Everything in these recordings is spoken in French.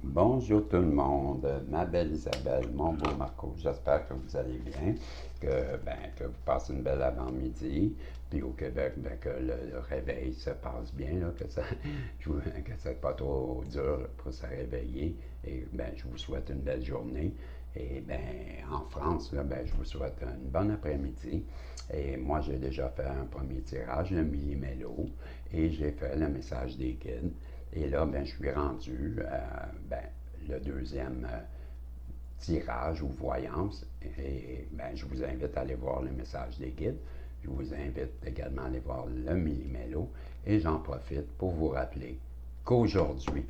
Bonjour tout le monde, ma belle Isabelle, mon beau Marco, j'espère que vous allez bien, que vous passez une belle avant-midi, puis au Québec, que le réveil se passe bien, là, que ça n'est pas trop dur pour se réveiller, et je vous souhaite une belle journée, et en France, là, je vous souhaite une bonne après-midi, et moi j'ai déjà fait un premier tirage, le millimélo, et j'ai fait le message des guides. Et là, je suis rendu à le deuxième tirage ou voyance. Et je vous invite à aller voir le message des guides. Je vous invite également à aller voir le millimélo. Et j'en profite pour vous rappeler qu'aujourd'hui,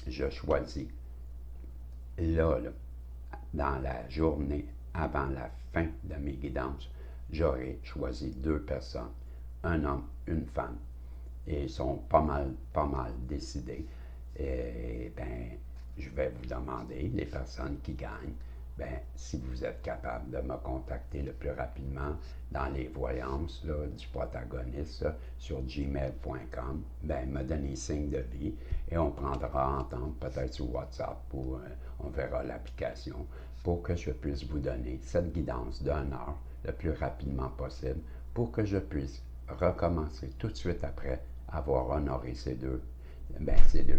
je choisis là, dans la journée avant la fin de mes guidances, j'aurai choisi deux personnes, un homme, une femme. Et ils sont pas mal décidés. Et je vais vous demander, les personnes qui gagnent, si vous êtes capable de me contacter le plus rapidement dans les voyances là, du protagoniste là, sur gmail.com, me donner signe de vie et on prendra entente peut-être sur WhatsApp ou on verra l'application pour que je puisse vous donner cette guidance d'une heure le plus rapidement possible pour que je puisse recommencer tout de suite après avoir honoré ces deux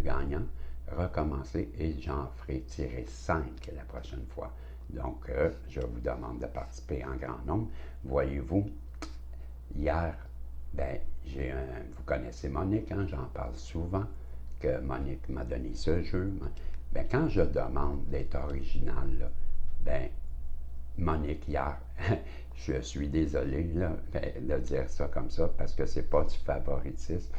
gagnants, recommencer et j'en ferai tirer 5 la prochaine fois. Donc, je vous demande de participer en grand nombre. Voyez-vous, hier, vous connaissez Monique, hein, j'en parle souvent, que Monique m'a donné ce jeu. Quand je demande d'être original, là, Monique, hier, je suis désolé là, de dire ça comme ça parce que c'est pas du favoritisme.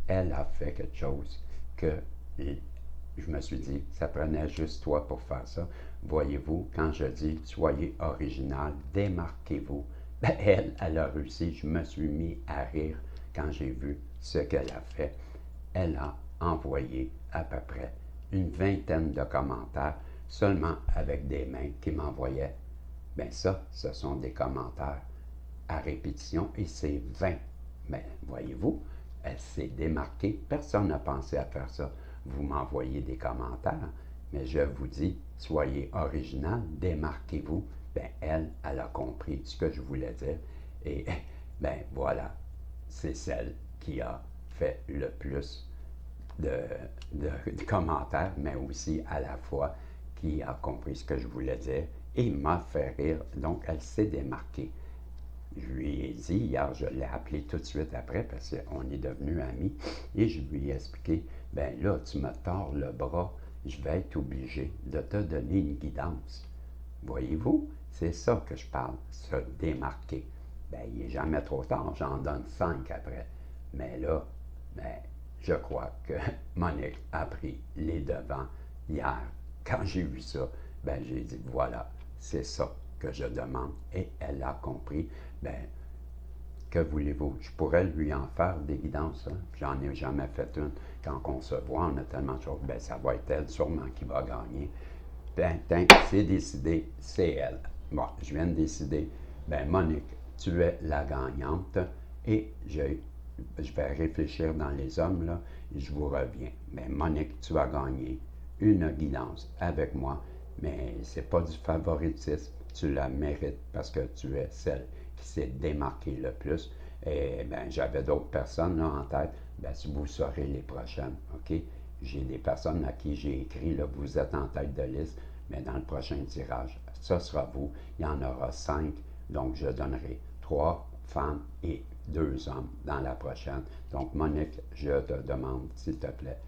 Elle a fait quelque chose que je me suis dit, ça prenait juste toi pour faire ça. Voyez-vous, quand je dis soyez original, démarquez-vous, elle a réussi. Je me suis mis à rire quand j'ai vu ce qu'elle a fait. Elle a envoyé à peu près une vingtaine de commentaires seulement avec des mains qui m'envoyaient. Ça, ce sont des commentaires à répétition et c'est 20. Voyez-vous, elle s'est démarquée. Personne n'a pensé à faire ça. Vous m'envoyez des commentaires, mais je vous dis, soyez original, démarquez-vous. Elle a compris ce que je voulais dire. Et voilà, c'est celle qui a fait le plus de commentaires, mais aussi à la fois qui a compris ce que je voulais dire et m'a fait rire. Donc, elle s'est démarquée. Je lui ai dit, hier, je l'ai appelé tout de suite après parce qu'on est devenus amis et je lui ai expliqué, là, tu me tords le bras, je vais être obligé de te donner une guidance. Voyez-vous, c'est ça que je parle, se démarquer. Il n'est jamais trop tard, j'en donne 5 après. Mais là, je crois que Monique a pris les devants hier. Quand j'ai vu ça, j'ai dit, voilà, c'est ça que je demande. Et elle a compris. Que voulez-vous? Je pourrais lui en faire des guidances. Hein? J'en ai jamais fait une. Quand on se voit, on a tellement de choses. Ça va être elle sûrement qui va gagner. C'est décidé, c'est elle. Bon, je viens de décider. Monique, tu es la gagnante et je vais réfléchir dans les hommes, là, et je vous reviens. Monique, tu as gagné une guidance avec moi, mais c'est pas du favoritisme, tu la mérites parce que tu es celle qui s'est démarquée le plus. Et j'avais d'autres personnes là, en tête, si vous saurez les prochaines, OK? J'ai des personnes à qui j'ai écrit, là, vous êtes en tête de liste, mais dans le prochain tirage, ce sera vous. Il y en aura 5, donc je donnerai 3 femmes et 2 hommes dans la prochaine. Donc, Monique, je te demande, s'il te plaît,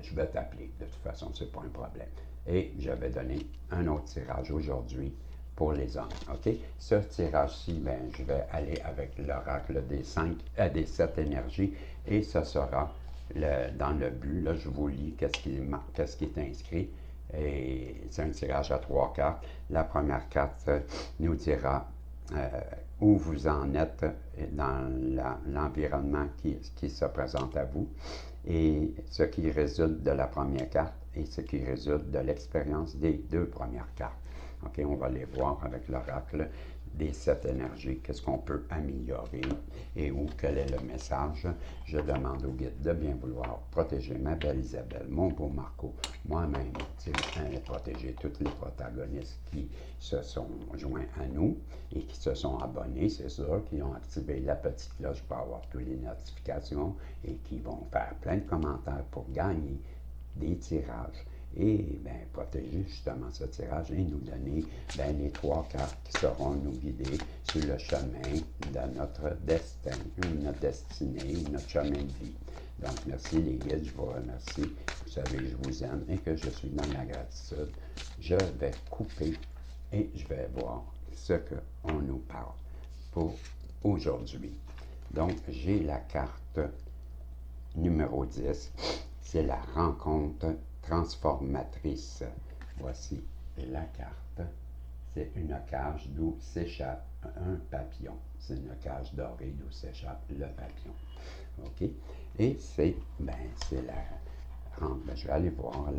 je vais t'appeler. De toute façon, ce n'est pas un problème. Et je vais donner un autre tirage aujourd'hui pour les hommes. OK? Ce tirage-ci, je vais aller avec l'oracle des 7 énergies et ce sera dans le but, là, je vous lis qu'est-ce qui est inscrit. Et c'est un tirage à 3 cartes. La première carte nous dira où vous en êtes dans l'environnement qui se présente à vous et ce qui résulte de la première carte et ce qui résulte de l'expérience des 2 premières cartes. OK, on va les voir avec l'oracle des 7 énergies, qu'est-ce qu'on peut améliorer et où, quel est le message. Je demande au guide de bien vouloir protéger ma belle Isabelle, mon beau Marco, moi-même, protéger tous les protagonistes qui se sont joints à nous et qui se sont abonnés, c'est sûr, qui ont activé la petite cloche pour avoir toutes les notifications et qui vont faire plein de commentaires pour gagner des tirages. Et bien, protéger justement ce tirage et nous donner les 3 cartes qui seront nous guider sur le chemin de notre destin, ou notre destinée, ou notre chemin de vie. Donc, merci les guides, je vous remercie. Vous savez que je vous aime et que je suis dans la gratitude. Je vais couper et je vais voir ce qu'on nous parle pour aujourd'hui. Donc, j'ai la carte numéro 10. C'est la rencontre transformatrice. Voici la carte. C'est une cage d'où s'échappe un papillon. C'est une cage dorée d'où s'échappe le papillon. OK? Et c'est la... je vais aller voir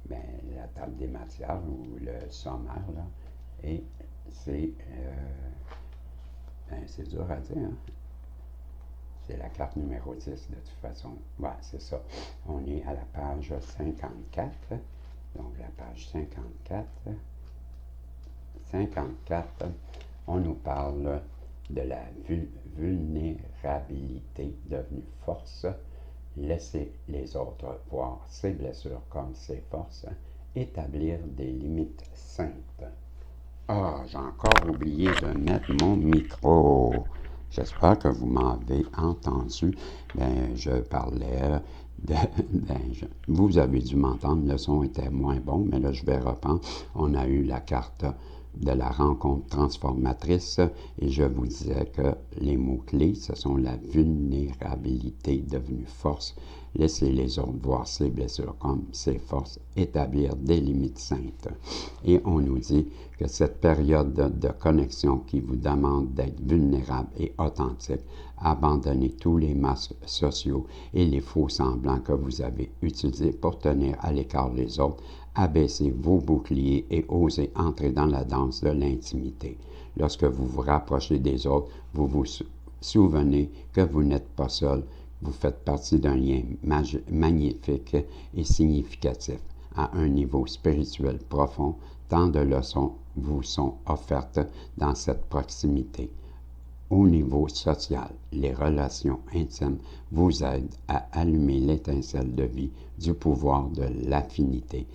la table des matières ou le sommaire, là. Et c'est... c'est dur à dire, hein? C'est la carte numéro 10, de toute façon. Ouais, c'est ça. On est à la page 54. Donc, la page 54. 54, on nous parle de la vulnérabilité devenue force. Laisser les autres voir ses blessures comme ses forces. Établir des limites saintes. Ah, j'ai encore oublié de mettre mon micro. J'espère que vous m'avez entendu. Je parlais de... vous avez dû m'entendre, le son était moins bon, mais là, je vais reprendre. On a eu la carte de la rencontre transformatrice et je vous disais que les mots-clés, ce sont la vulnérabilité devenue force, laisser les autres voir ses blessures comme ses forces, établir des limites saintes. Et on nous dit que cette période de connexion qui vous demande d'être vulnérable et authentique, abandonnez tous les masques sociaux et les faux semblants que vous avez utilisés pour tenir à l'écart les autres, abaissez vos boucliers et osez entrer dans la danse de l'intimité. Lorsque vous vous rapprochez des autres, vous vous souvenez que vous n'êtes pas seul, vous faites partie d'un lien magnifique et significatif. À un niveau spirituel profond, tant de leçons vous sont offertes dans cette proximité. Au niveau social, les relations intimes vous aident à allumer l'étincelle de vie du pouvoir de l'affinité.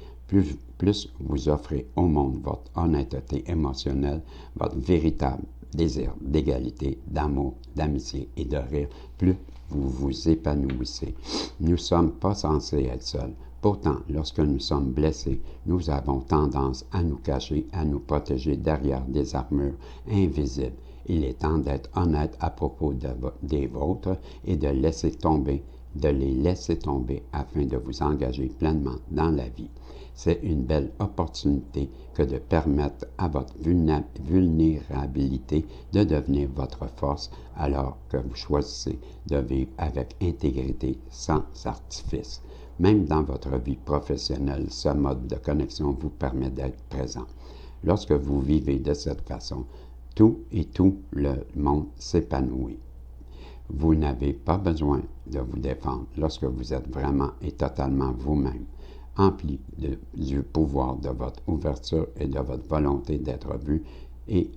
Plus vous offrez au monde votre honnêteté émotionnelle, votre véritable désir d'égalité, d'amour, d'amitié et de rire, plus vous vous épanouissez. Nous ne sommes pas censés être seuls. Pourtant, lorsque nous sommes blessés, nous avons tendance à nous cacher, à nous protéger derrière des armures invisibles. Il est temps d'être honnête à propos des vôtres et de les laisser tomber afin de vous engager pleinement dans la vie. C'est une belle opportunité que de permettre à votre vulnérabilité de devenir votre force alors que vous choisissez de vivre avec intégrité sans artifice. Même dans votre vie professionnelle, ce mode de connexion vous permet d'être présent. Lorsque vous vivez de cette façon, tout le monde s'épanouit. Vous n'avez pas besoin de vous défendre lorsque vous êtes vraiment et totalement vous-même, empli du pouvoir de votre ouverture et de votre volonté d'être vu, et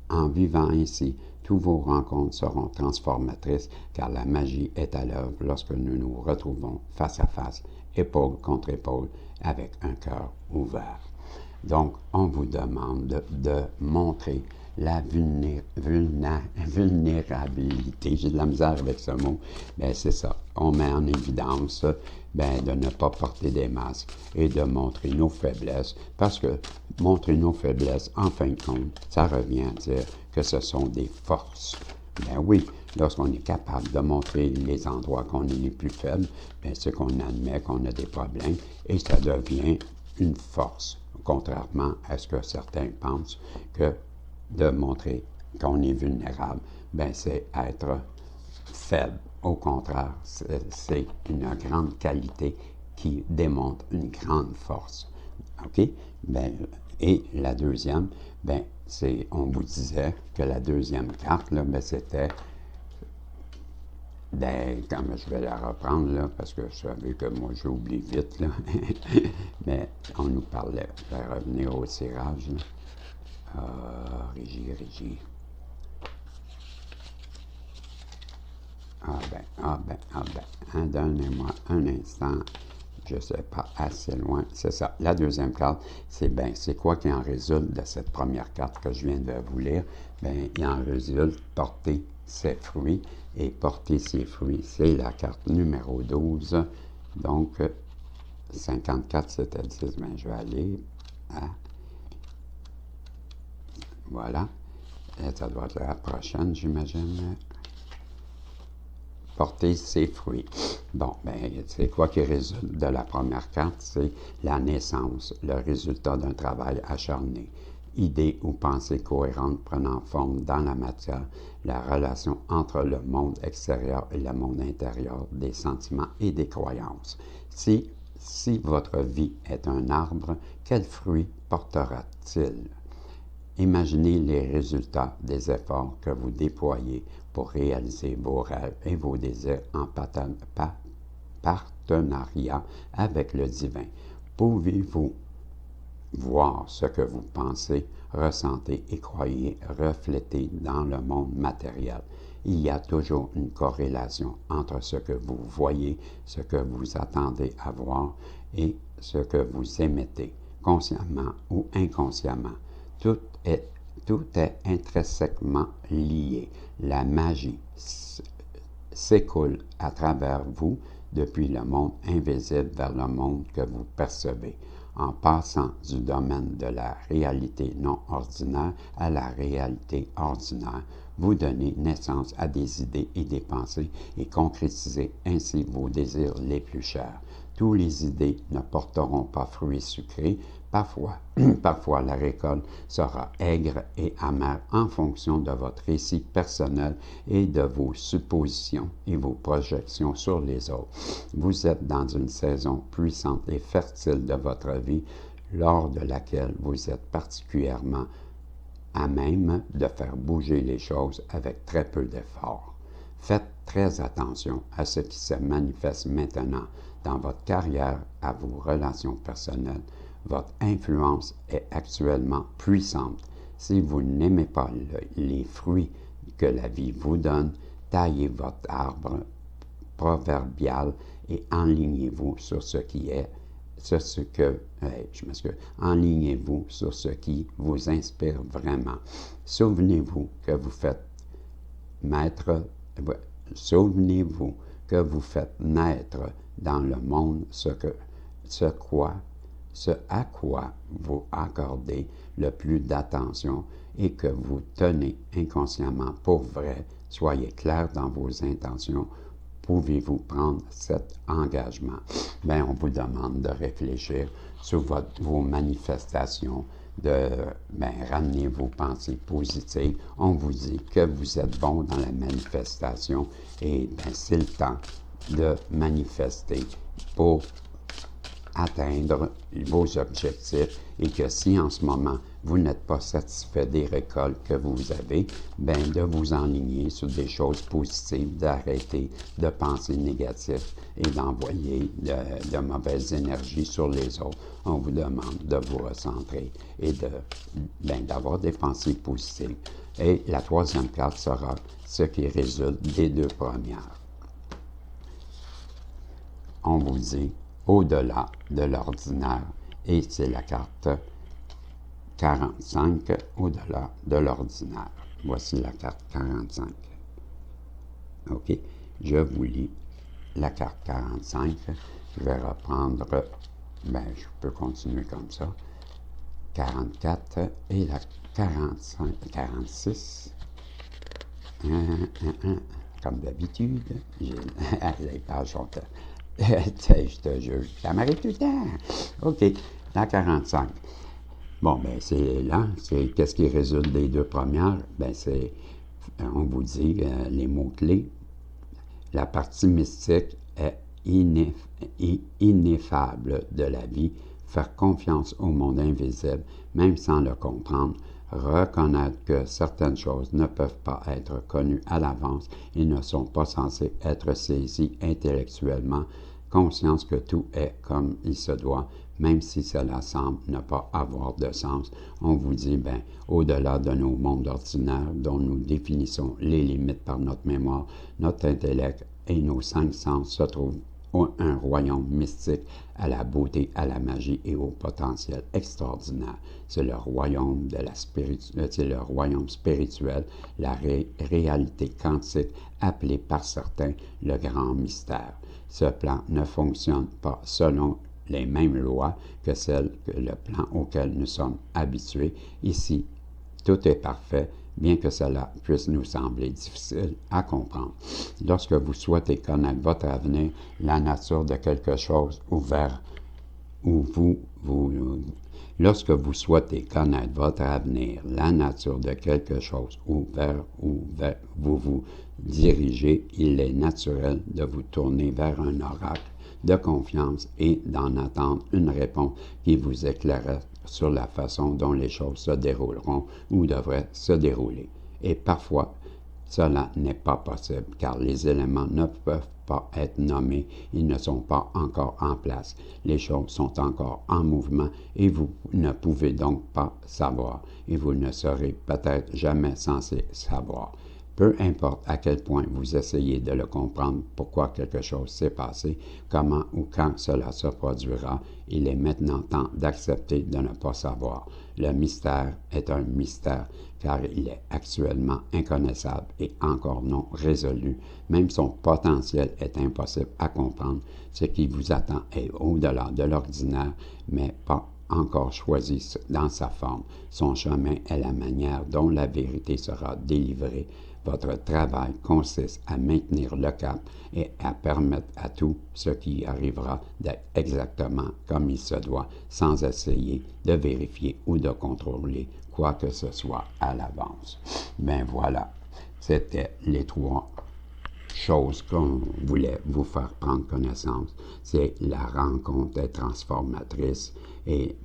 en vivant ainsi, toutes vos rencontres seront transformatrices car la magie est à l'œuvre lorsque nous nous retrouvons face à face, épaule contre épaule, avec un cœur ouvert. Donc, on vous demande de montrer la vulnérabilité. J'ai de la misère avec ce mot. C'est ça. On met en évidence de ne pas porter des masques et de montrer nos faiblesses, parce que montrer nos faiblesses, en fin de compte, ça revient à dire que ce sont des forces. Oui, lorsqu'on est capable de montrer les endroits qu'on est les plus faibles, c'est qu'on admet qu'on a des problèmes et ça devient une force. Contrairement à ce que certains pensent que de montrer qu'on est vulnérable, c'est être faible. Au contraire, c'est une grande qualité qui démontre une grande force. OK? Et la deuxième, on vous disait que la deuxième carte, là, c'était Ben, comme je vais la reprendre, là, parce que vous savez que moi, j'oublie vite, là. Mais on nous parlait. Je vais revenir au tirage, là. Régie. Donnez-moi un instant. Je ne sais pas assez loin. C'est ça. La deuxième carte, c'est quoi qui en résulte de cette première carte que je viens de vous lire? Bien, il en résulte porter ses fruits. Et porter ses fruits, c'est la carte numéro 12. Donc, 54, c'était 10. Bien, je vais aller à... Voilà. Et ça doit être la prochaine, j'imagine. Porter ses fruits. Bon, ben, c'est quoi qui résulte de la première carte? C'est la naissance, le résultat d'un travail acharné. Idées ou pensées cohérentes prenant forme dans la matière, la relation entre le monde extérieur et le monde intérieur, des sentiments et des croyances. Si votre vie est un arbre, quel fruit portera-t-il? Imaginez les résultats des efforts que vous déployez pour réaliser vos rêves et vos désirs en partenariat avec le divin. Pouvez-vous voir ce que vous pensez, ressentez et croyez refléter dans le monde matériel? Il y a toujours une corrélation entre ce que vous voyez, ce que vous attendez à voir et ce que vous émettez, consciemment ou inconsciemment. Tout est intrinsèquement lié. La magie s'écoule à travers vous depuis le monde invisible vers le monde que vous percevez, en passant du domaine de la réalité non ordinaire à la réalité ordinaire. Vous donnez naissance à des idées et des pensées et concrétisez ainsi vos désirs les plus chers. Toutes les idées ne porteront pas fruits sucrés. Parfois, la récolte sera aigre et amère en fonction de votre récit personnel et de vos suppositions et vos projections sur les autres. Vous êtes dans une saison puissante et fertile de votre vie, lors de laquelle vous êtes particulièrement à même de faire bouger les choses avec très peu d'efforts. Faites très attention à ce qui se manifeste maintenant dans votre carrière, à vos relations personnelles. Votre influence est actuellement puissante. Si vous n'aimez pas les fruits que la vie vous donne, taillez votre arbre proverbial et enlignez-vous sur ce qui est, enlignez-vous sur ce qui vous inspire vraiment. Souvenez-vous que vous faites naître dans le monde ce à quoi vous accordez le plus d'attention et que vous tenez inconsciemment pour vrai. Soyez clair dans vos intentions. Pouvez-vous prendre cet engagement? Bien, on vous demande de réfléchir sur vos manifestations, de ramener vos pensées positives. On vous dit que vous êtes bon dans la manifestation et c'est le temps de manifester pour atteindre vos objectifs et que si en ce moment vous n'êtes pas satisfait des récoltes que vous avez, de vous enligner sur des choses positives, d'arrêter de penser négatif et d'envoyer de mauvaises énergies sur les autres. On vous demande de vous recentrer et d'avoir des pensées positives. Et la troisième carte sera ce qui résulte des deux premières. On vous dit au-delà de l'ordinaire, et c'est la carte 45, au-delà de l'ordinaire. Voici la carte 45. OK, je vous lis la carte 45. Je vais reprendre, je peux continuer comme ça. 44 et la 46. Comme d'habitude, les pages sont... je te jure, ça m'arrive tout le temps. OK, la 45. Bon, c'est là, qu'est-ce qui résulte des deux premières? On vous dit les mots-clés. La partie mystique est ineffable de la vie. Faire confiance au monde invisible, même sans le comprendre. reconnaître que certaines choses ne peuvent pas être connues à l'avance et ne sont pas censées être saisies intellectuellement, conscience que tout est comme il se doit, même si cela semble ne pas avoir de sens. On vous dit, au-delà de nos mondes ordinaires dont nous définissons les limites par notre mémoire, notre intellect et nos 5 sens se trouvent un royaume mystique à la beauté, à la magie et au potentiel extraordinaire. C'est le royaume c'est le royaume spirituel, la réalité quantique, appelée par certains le grand mystère. Ce plan ne fonctionne pas selon les mêmes lois que celles que le plan auquel nous sommes habitués. Ici, tout est parfait, bien que cela puisse nous sembler difficile à comprendre. Lorsque vous souhaitez connaître votre avenir, la nature de quelque chose ouvert, lorsque vous souhaitez connaître votre avenir, la nature de quelque chose vers où vous vous dirigez, il est naturel de vous tourner vers un oracle de confiance et d'en attendre une réponse qui vous éclaire sur la façon dont les choses se dérouleront ou devraient se dérouler. Et parfois, cela n'est pas possible car les éléments ne peuvent pas être nommés, ils ne sont pas encore en place. Les choses sont encore en mouvement et vous ne pouvez donc pas savoir et vous ne serez peut-être jamais censé savoir. Peu importe à quel point vous essayez de le comprendre, pourquoi quelque chose s'est passé, comment ou quand cela se produira, il est maintenant temps d'accepter de ne pas savoir. Le mystère est un mystère car il est actuellement inconnaissable et encore non résolu. Même son potentiel est impossible à comprendre. Ce qui vous attend est au-delà de l'ordinaire, mais pas encore choisi dans sa forme. Son chemin est la manière dont la vérité sera délivrée. Votre travail consiste à maintenir le cap et à permettre à tout ce qui arrivera d'être exactement comme il se doit, sans essayer de vérifier ou de contrôler quoi que ce soit à l'avance. Voilà, c'était les 3 choses qu'on voulait vous faire prendre connaissance. C'est la rencontre est transformatrice et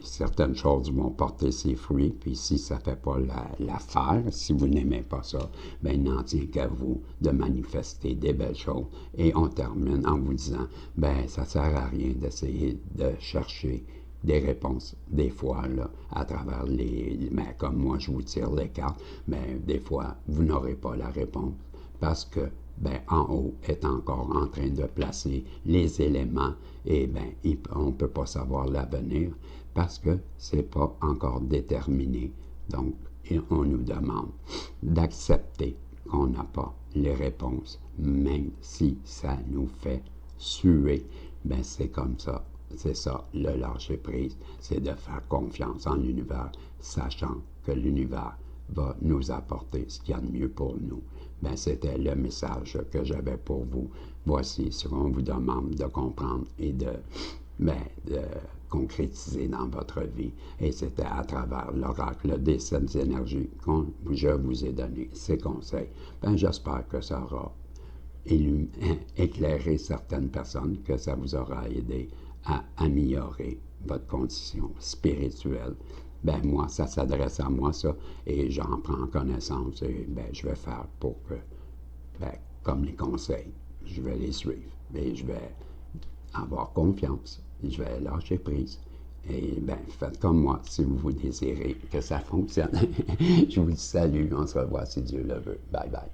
certaines choses vont porter ses fruits, puis si ça ne fait pas l'affaire, si vous n'aimez pas ça, il n'en tient qu'à vous de manifester des belles choses. Et on termine en vous disant, ça ne sert à rien d'essayer de chercher des réponses, des fois, là, à travers comme moi je vous tire les cartes, des fois, vous n'aurez pas la réponse parce que en haut est encore en train de placer les éléments et on ne peut pas savoir l'avenir parce que ce n'est pas encore déterminé. Donc, on nous demande d'accepter qu'on n'a pas les réponses, même si ça nous fait suer. C'est comme ça. C'est ça, le lâcher prise, c'est de faire confiance en l'univers, sachant que l'univers va nous apporter ce qu'il y a de mieux pour nous. C'était le message que j'avais pour vous. Voici ce qu'on vous demande de comprendre et de concrétiser dans votre vie. Et c'était à travers l'oracle des 7 énergies que je vous ai donné ces conseils. J'espère que ça aura éclairé certaines personnes, que ça vous aura aidé à améliorer votre condition spirituelle. Moi, ça s'adresse à moi, ça, et j'en prends connaissance et je vais faire pour que, comme les conseils, je vais les suivre. Et je vais avoir confiance, je vais lâcher prise. Et faites comme moi si vous désirez que ça fonctionne. Je vous dis salut, on se revoit si Dieu le veut. Bye bye.